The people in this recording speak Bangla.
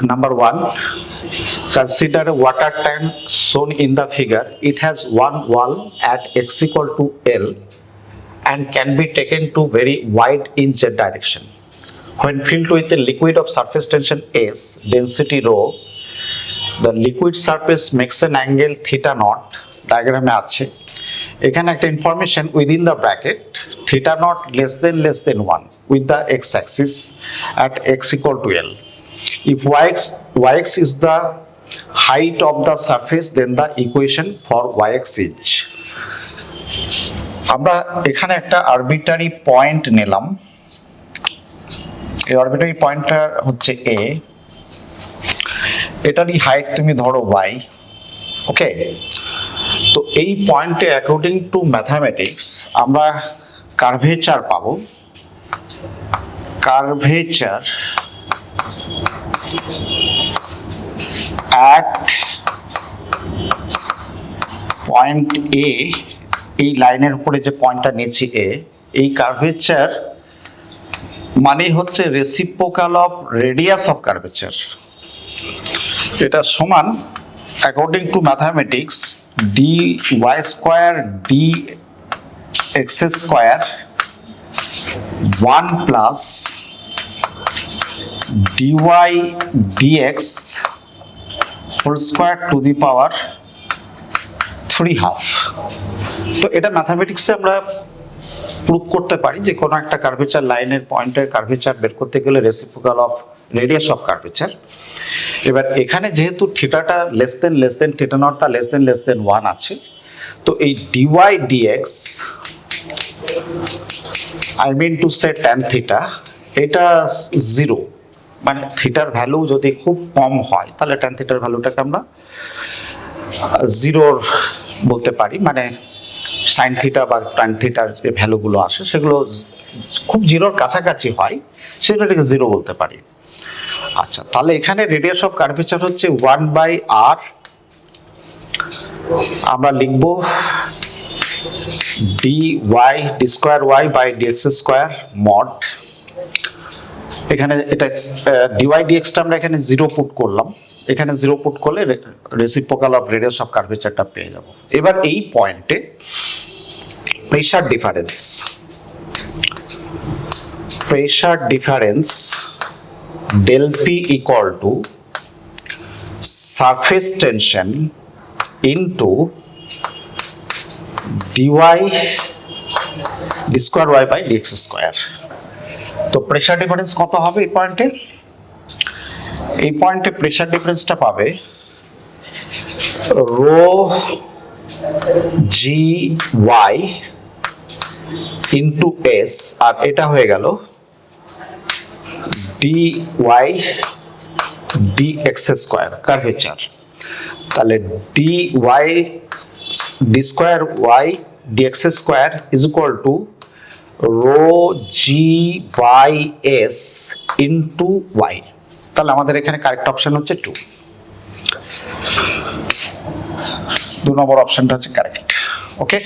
Number one, consider a water tank shown in the figure. It has one wall at x equal to L and can be taken to very wide in z direction. When filled with a liquid of surface tension S, density rho, the liquid surface makes an angle theta naught. Diagram আছে এখানে একটা information within the bracket theta not less than 1 with the x axis at x equal to L. If yx is the height of the surface, then the equation for yx is, আমরা এখানে একটা আরবিটারি পয়েন্ট নিলাম। এই আরবিটারি পয়েন্টটা হচ্ছে a, এটারই হাইট তুমি ধরো y, ওকে। তো এই পয়েন্টে অ্যাকর্ডিং টু ম্যাথামেটিক্স আমরা কার্ভেচার পাবো। কার্ভেচার at পয়েন্ট এ, এই লাইনের উপরে যে পয়েন্টটা নিয়েছি এ, এই কার্ভেচার মানে হচ্ছে reciprocal of radius of curvature. এটা সমান according to mathematics d y square d x square 1 plus dy dx whole square to the power 3/2। তো এটা ম্যাথামেটিক্সে আমরা প্রুভ করতে পারি যে কোনো একটা কার্ভেচার লাইনের পয়েন্টের কার্ভেচার বের করতে গেলে reciprocal of radius of curvature. এবার এখানে যেহেতু থিটাটা লেস দেন থিটা নটটা লেস দেন 1 আছে, তো এই dy dx I mean to say tan theta, এটা 0, মানে থিটার ভ্যালু যদি খুব কম হয় তাহলে tan থিটার ভ্যালুটাকে আমরা 0 বলতে পারি, মানে সাইন থিটা বা tan থিটার যে ভ্যালুগুলো আসে সেগুলো খুব 0-র কাছাকাছি হয়, সেটাকে 0 বলতে পারি। আচ্ছা, তাহলে এখানে রেডিয়াস অফ কার্ভেচার হচ্ছে 1/r, আমরা লিখব dy d square y by dx square mod, এখানে এটা dy dx টা আমরা এখানে 0 পুট করলাম, এখানে 0 পুট করলে রেসিপ্রোকাল অফ রেডিয়াস অফ কার্ভেচারটা পেয়ে যাব। এবার এই পয়েন্টে pressure difference del P equal to surface tension into dy d square y by dx square। তো প্রেসার ডিফারেন্স কত হবে এই পয়েন্টে? এই পয়েন্টে প্রেসার ডিফারেন্সটা পাবে rho g y into s, আর এটা হয়ে গেল dy dx স্কয়ার কার্ভেচার। তাহলে dy d square y dx square is equal to rho g by s into y। তাহলে আমাদের এখানে কারেক্ট অপশন হচ্ছে 2 নম্বর অপশনটা হচ্ছে কারেক্ট, ওকে।